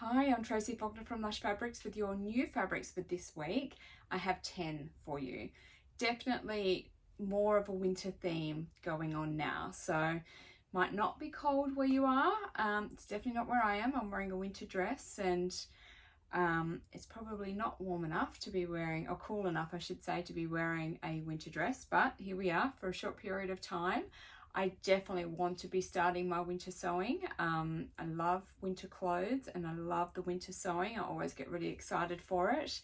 Hi, I'm Tracy Faulkner from Lush Fabrics with your new fabrics for this week. I have 10 for you. Definitely more of a winter theme going on now. So might not be cold where you are. It's definitely not where I am. I'm wearing a winter dress and it's probably not warm enough to be wearing, or cool enough I should say, to be wearing a winter dress, but here we are for a short period of time. I definitely want to be starting my winter sewing. I love winter clothes and I love the winter sewing. I always get really excited for it,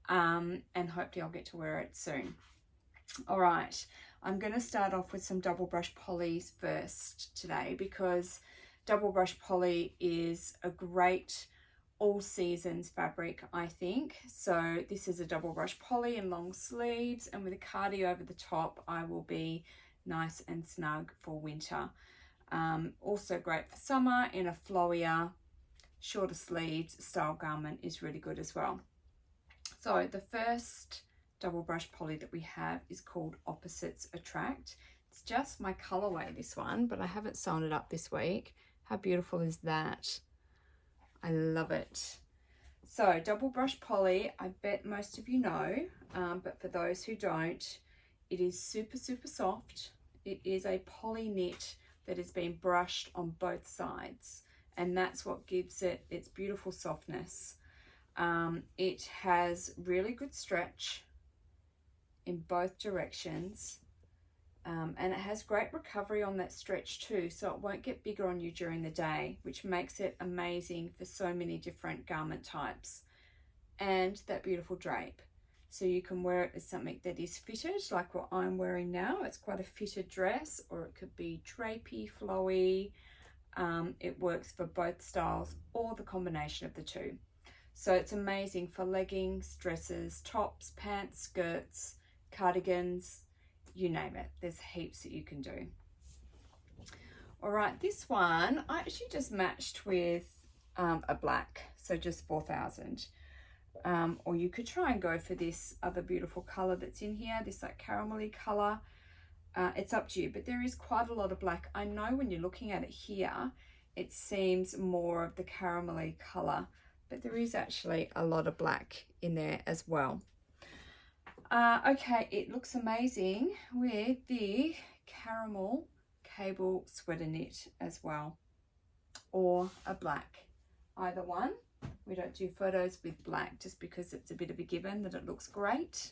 and hopefully I'll get to wear it soon. All right, I'm going to start off with some double brush polys first today, because double brush poly is a great all seasons fabric, I think. So this is a double brush poly in long sleeves, and with a cardi over the top I will be nice and snug for winter. Also great for summer in a flowier, shorter sleeves style garment is really good as well. So the first double brush poly that we have is called Opposites Attract. It's just my colorway, this one, but I haven't sewn it up this week. How beautiful is that? I love it. So double brush poly, I bet most of you know, but for those who don't, it is super soft. It is a poly knit that has been brushed on both sides, and that's what gives it its beautiful softness. It has really good stretch in both directions, and it has great recovery on that stretch too, so it won't get bigger on you during the day, which makes it amazing for so many different garment types. And that beautiful drape. So you can wear it as something that is fitted, like what I'm wearing now. It's quite a fitted dress, or it could be drapey, flowy. It works for both styles or the combination of the two. So it's amazing for leggings, dresses, tops, pants, skirts, cardigans, you name it. There's heaps that you can do. All right, this one I actually just matched with a black, so just 4,000. Or you could try and go for this other beautiful color that's in here, this like caramelly color. It's up to you, but there is quite a lot of black. I know when you're looking at it here, it seems more of the caramelly color, but there is actually a lot of black in there as well. Okay, it looks amazing with the caramel cable sweater knit as well, or a black, either one. We don't do photos with black just because it's a bit of a given that it looks great.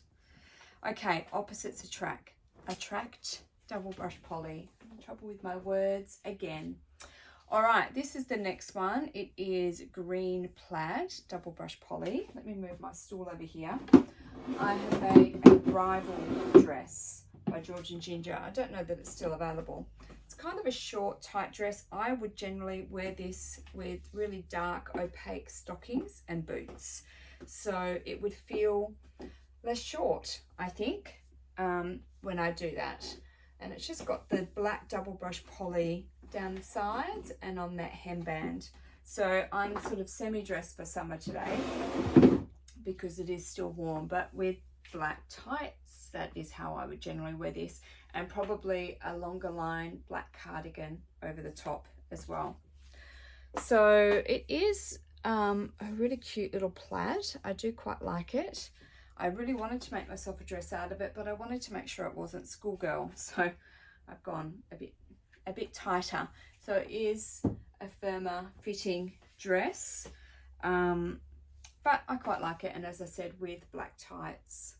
Okay, Opposites Attract double brush poly. I'm in trouble with my words again. All right, this is the next one. It is green plaid double brush poly. Let me move my stool over here. I have made a rival dress by George and Ginger. I don't know that it's still available. It's kind of a short, tight dress. I would generally wear this with really dark, opaque stockings and boots. So it would feel less short, I think, when I do that. And it's just got the black double brush poly down the sides and on that hemband. So I'm sort of semi-dressed for summer today because it is still warm, but with black tights, that is how I would generally wear this, and probably a longer line black cardigan over the top as well. So it is a really cute little plaid. I do quite like it. I really wanted to make myself a dress out of it, but I wanted to make sure it wasn't schoolgirl, so I've gone a bit tighter. So it is a firmer fitting dress, but I quite like it, and as I said, with black tights,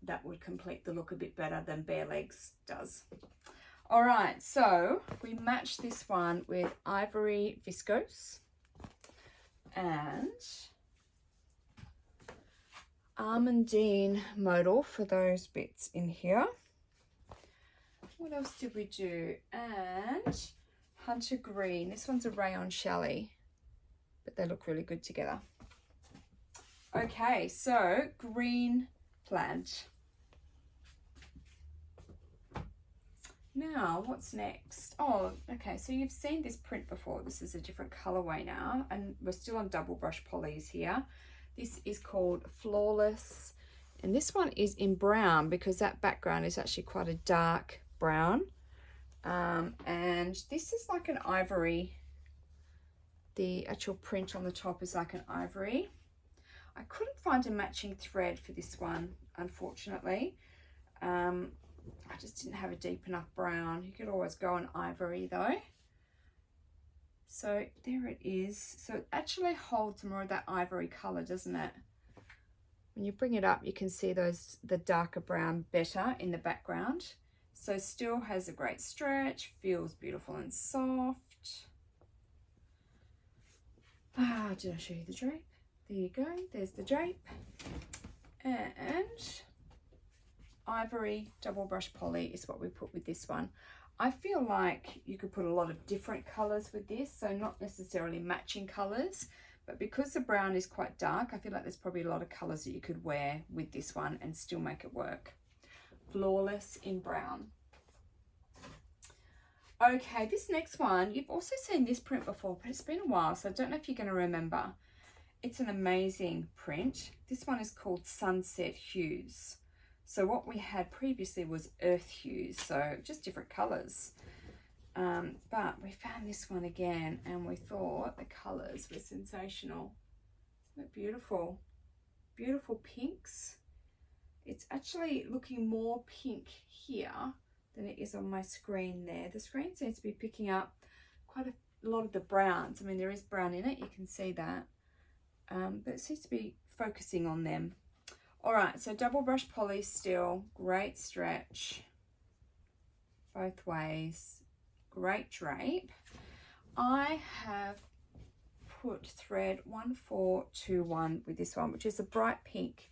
that would complete the look a bit better than bare legs does. All right, so we match this one with Ivory Viscose and Almondine Modal for those bits in here. What else did we do? And Hunter Green. This one's a rayon chalet, but they look really good together. Okay, so green plaid. Now, what's next? Oh, okay, so you've seen this print before. This is a different colorway now, and we're still on double brush polys here. This is called Flawless, and this one is in brown because that background is actually quite a dark brown. And this is like an ivory The actual print on the top is like an ivory. I couldn't find a matching thread for this one, unfortunately. I just didn't have a deep enough brown. You could always go on ivory though. So there it is. So it actually holds more of that ivory color, doesn't it? When you bring it up, you can see the darker brown better in the background. So still has a great stretch, feels beautiful and soft. Did I show you the drape? There you go, there's the drape. And ivory double brush poly is what we put with this one. I feel like you could put a lot of different colors with this, so not necessarily matching colors, but because the brown is quite dark, I feel like there's probably a lot of colors that you could wear with this one and still make it work. Flawless in brown. Okay, this next one, you've also seen this print before, but it's been a while, so I don't know if you're going to remember. It's an amazing print. This one is called Sunset Hues. So what we had previously was earth hues, so just different colors. But we found this one again and we thought the colors were sensational. Isn't it beautiful? Beautiful pinks. It's actually looking more pink here than it is on my screen there. The screen seems to be picking up quite a lot of the browns. I mean, there is brown in it, you can see that. But it seems to be focusing on them. All right, so double brush poly still, great stretch both ways, great drape. I have put thread 1421 with this one, which is a bright pink.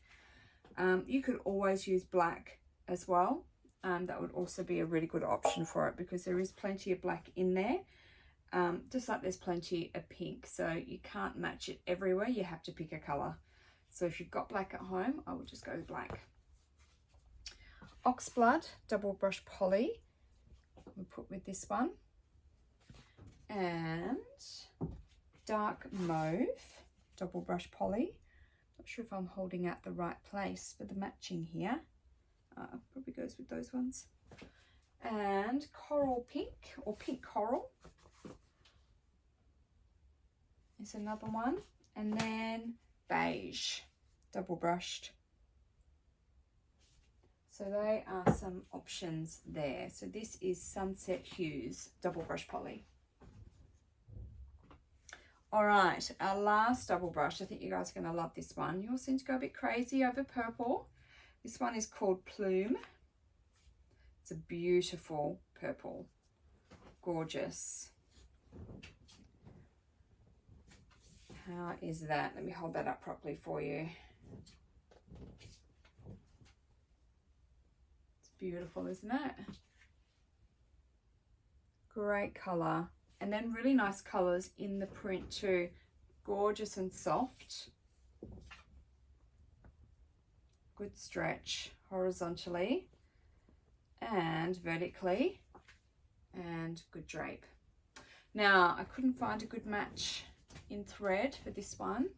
You could always use black as well. That would also be a really good option for it because there is plenty of black in there. Just like there's plenty of pink, so you can't match it everywhere, you have to pick a colour. So if you've got black at home, I would just go with black. Oxblood double brush poly, we'll put with this one. And dark mauve double brush poly. Not sure if I'm holding out the right place for the matching here. Probably goes with those ones. And coral pink or pink coral is another one. And then beige double brushed. So they are some options there. So this is Sunset Hues double brush poly. All right, our last double brush. I think you guys are going to love this one. You all seem to go a bit crazy over purple. This one is called Plume. It's a beautiful purple, gorgeous. How is that? Let me hold that up properly for you. It's beautiful, isn't it? Great colour. And then really nice colours in the print too. Gorgeous and soft. Good stretch horizontally and vertically. And good drape. Now, I couldn't find a good match in thread for this one,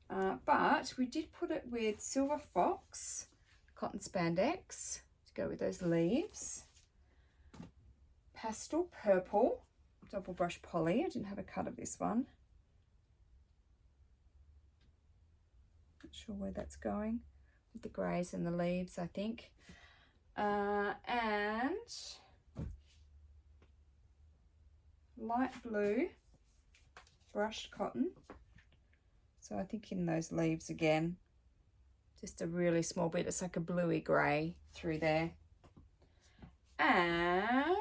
but we did put it with Silver Fox cotton spandex to go with those leaves, pastel purple double brush poly. I didn't have a cut of this one, not sure where that's going, with the greys and the leaves I think, and light blue brushed cotton. So I think in those leaves again, just a really small bit. It's like a bluey grey through there. And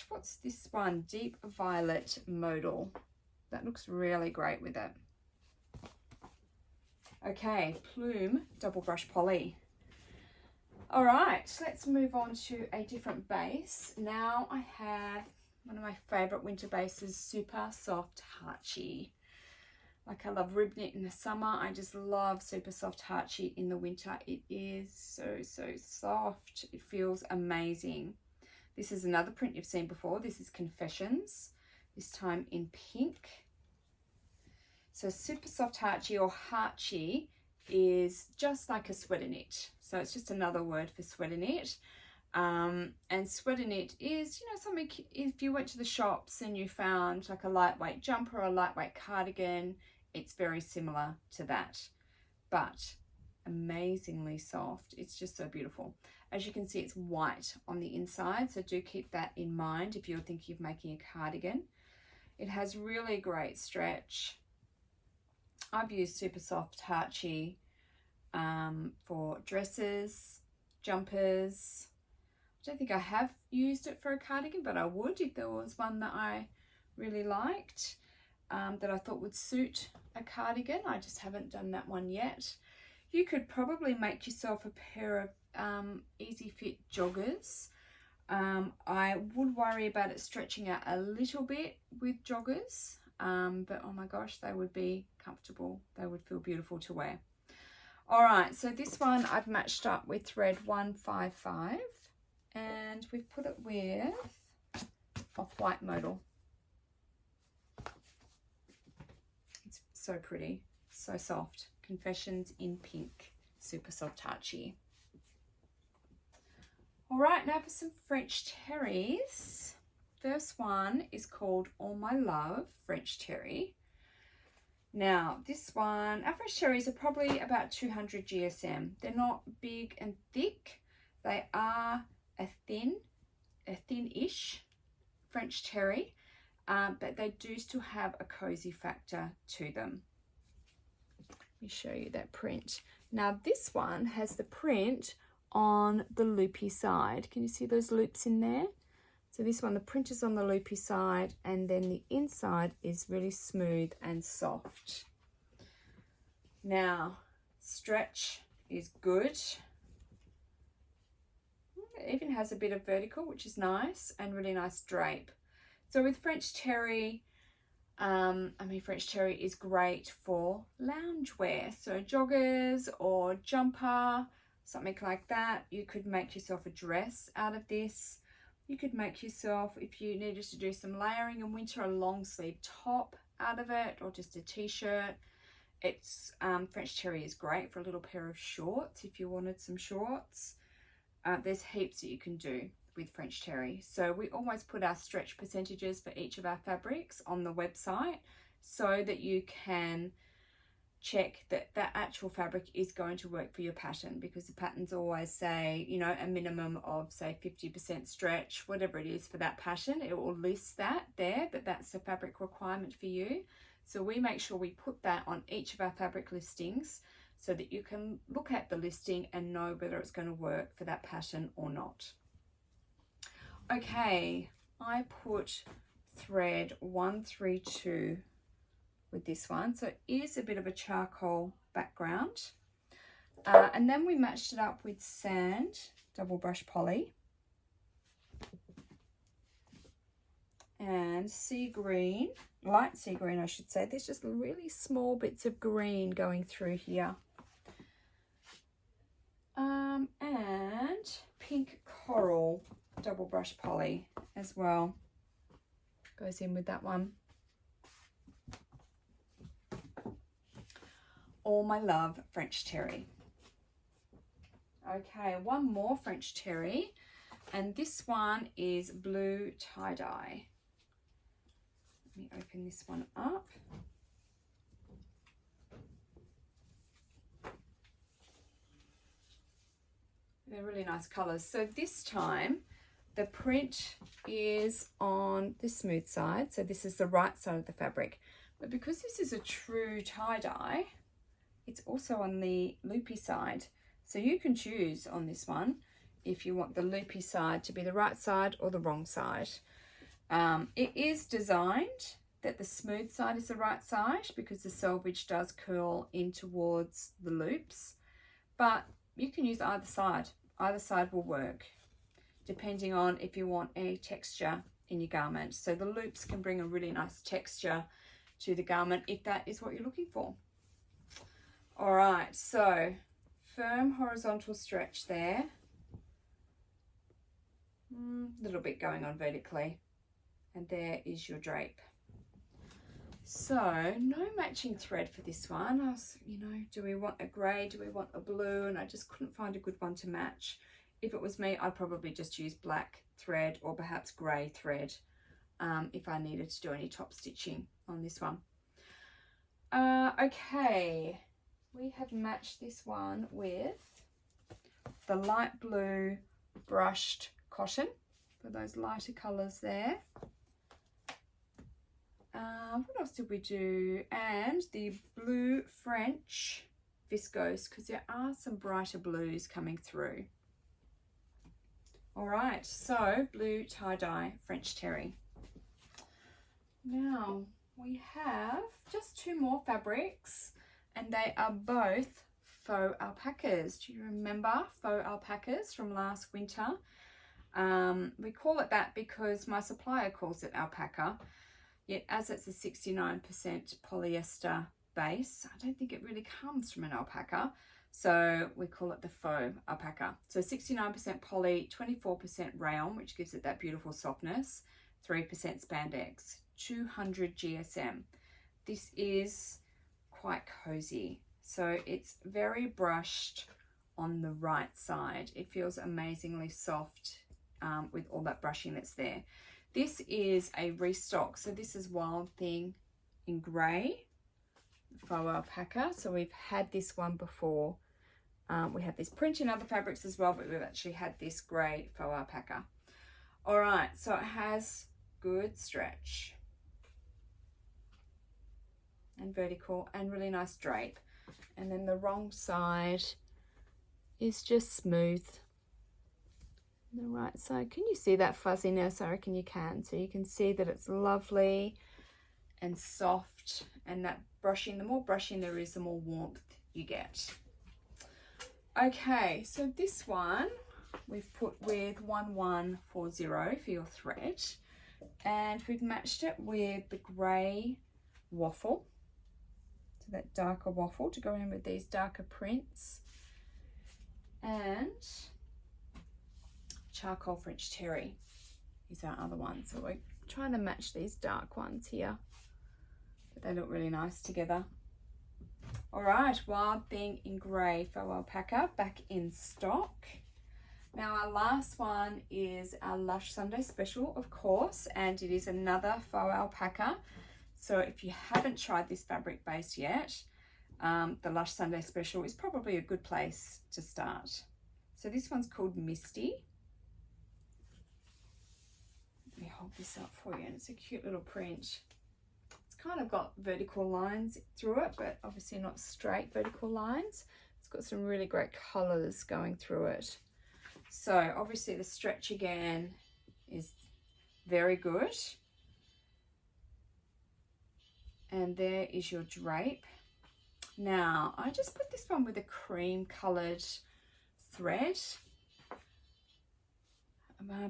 what's this one? Deep violet modal. That looks really great with it. Okay, Plume double brush poly. All right, let's move on to a different base. Now I have one of my favourite winter bases, Super Soft Heartchi. Like I love rib knit in the summer. I just love Super Soft Heartchi in the winter. It is so soft. It feels amazing. This is another print you've seen before. This is Confessions, this time in pink. So Super Soft Heartchi or Heartchi is just like a sweater knit. So it's just another word for sweater knit. And sweater knit is, you know, something, if you went to the shops and you found like a lightweight jumper or a lightweight cardigan, it's very similar to that, but amazingly soft. It's just so beautiful. As you can see, it's white on the inside, so do keep that in mind if you're thinking of making a cardigan. It has really great stretch. I've used super soft Harchi for dresses, jumpers. I don't think I have used it for a cardigan, but I would if there was one that I really liked, that I thought would suit a cardigan. I just haven't done that one yet. You could probably make yourself a pair of easy fit joggers. I would worry about it stretching out a little bit with joggers, but oh my gosh, they would be comfortable. They would feel beautiful to wear. All right, so this one I've matched up with thread 155, and we've put it with off-white modal. It's so pretty, so soft. Confessions in Pink, super soft Harchi. All right, now for some French terries. First one is called All My Love French Terry. Now this one, our French terries are probably about 200 GSM. They're not big and thick. They are a thin-ish French terry, but they do still have a cozy factor to them. Let me show you that print. Now this one has the print on the loopy side. Can you see those loops in there? So this one, the print is on the loopy side, and then the inside is really smooth and soft. Now, stretch is good. It even has a bit of vertical, which is nice, and really nice drape. So with French terry, French terry is great for loungewear. So joggers or jumper, something like that. You could make yourself a dress out of this. You could make yourself, if you needed to do some layering in winter, a long sleeve top out of it, or just a t-shirt. It's French terry is great for a little pair of shorts if you wanted some shorts. There's heaps that you can do with French terry. So we always put our stretch percentages for each of our fabrics on the website so that you can check that that actual fabric is going to work for your pattern, because the patterns always say, you know, a minimum of say 50% stretch, whatever it is for that pattern. It will list that there, that that's the fabric requirement for you. So we make sure we put that on each of our fabric listings so that you can look at the listing and know whether it's going to work for that pattern or not. Okay, I put thread 132 with this one, so it is a bit of a charcoal background, and then we matched it up with sand double brush poly and sea green, light sea green I should say. There's just really small bits of green going through here, and pink coral double brush poly as well goes in with that one. All My Love French terry. Okay, one more French terry, and this one is blue tie-dye. Let me open this one up. They're really nice colours. So this time the print is on the smooth side, so this is the right side of the fabric, but because this is a true tie-dye, it's also on the loopy side. So you can choose on this one if you want the loopy side to be the right side or the wrong side. It is designed that the smooth side is the right side because the selvage does curl in towards the loops, but you can use either side. Either side will work depending on if you want any texture in your garment. So the loops can bring a really nice texture to the garment if that is what you're looking for. All right, so firm horizontal stretch there, a little bit going on vertically, and there is your drape. So no matching thread for this one. I was, you know, do we want a grey, do we want a blue? And I just couldn't find a good one to match. if it was me, I'd probably just use black thread or perhaps grey thread if I needed to do any top stitching on this one. Okay, we have matched this one with the light blue brushed cotton for those lighter colours there. What else did we do? And the blue French viscose, because there are some brighter blues coming through. All right, so blue tie-dye French terry. Now we have just 2 more fabrics, and they are both faux alpacas. Do you remember faux alpacas from last winter? We call it that because my supplier calls it alpaca, yet as it's a 69% polyester base, I don't think it really comes from an alpaca, so we call it the faux alpaca. So 69% poly, 24% rayon, which gives it that beautiful softness, 3% spandex, 200 GSM. This is quite cozy, so it's very brushed on the right side. It feels amazingly soft with all that brushing that's there. This is a restock, so this is Wild Thing in grey, faux alpaca. So we've had this one before. We have this print in other fabrics as well, but we've actually had this grey faux alpaca. All right, so it has good stretch and vertical and really nice drape. And then the wrong side is just smooth. The right side, can you see that fuzziness? I reckon you can. So you can see that it's lovely and soft, and that brushing, the more brushing there is, the more warmth you get. Okay, so this one we've put with 1140 for your thread, and we've matched it with the grey waffle, so that darker waffle to go in with these darker prints, and charcoal French terry is our other one. So we're trying to match these dark ones here, but they look really nice together. All right, Wild Thing in grey faux alpaca back in stock. Now our last one is our Lush Sunday special, of course, and it is another faux alpaca. So if you haven't tried this fabric base yet, the Lush Sunday special is probably a good place to start. So this one's called Misty. Let me hold this up for you, and it's a cute little print. It's kind of got vertical lines through it, but obviously not straight vertical lines. It's got some really great colours going through it. So obviously the stretch again is very good. And there is your drape. Now I just put this one with a cream coloured thread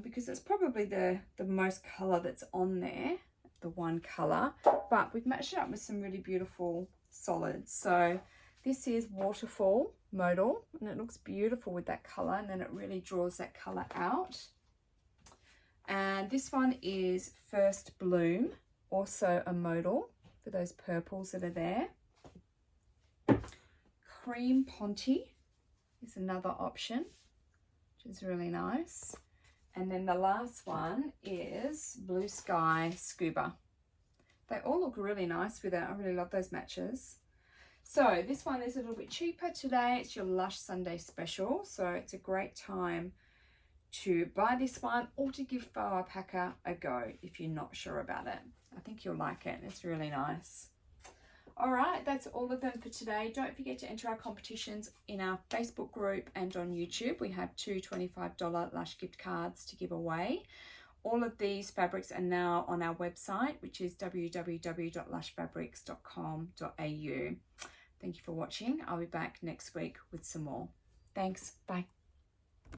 because it's probably the most colour that's on there, the one colour, but we've matched it up with some really beautiful solids. So this is Waterfall Modal, and it looks beautiful with that colour, and then it really draws that colour out. And this one is First Bloom, also a modal for those purples that are there. Cream Ponte is another option, which is really nice. And then the last one is Blue Sky Scuba. They all look really nice with it. I really love those matches. So this one is a little bit cheaper today. It's your Lush Sunday special. So it's a great time to buy this one or to give Faux Alpaca a go if you're not sure about it. I think you'll like it. It's really nice. All right, that's all of them for today. Don't forget to enter our competitions in our Facebook group and on YouTube. We have 2 $25 Lush gift cards to give away. All of these fabrics are now on our website, which is www.lushfabrics.com.au. Thank you for watching. I'll be back next week with some more. Thanks. Bye.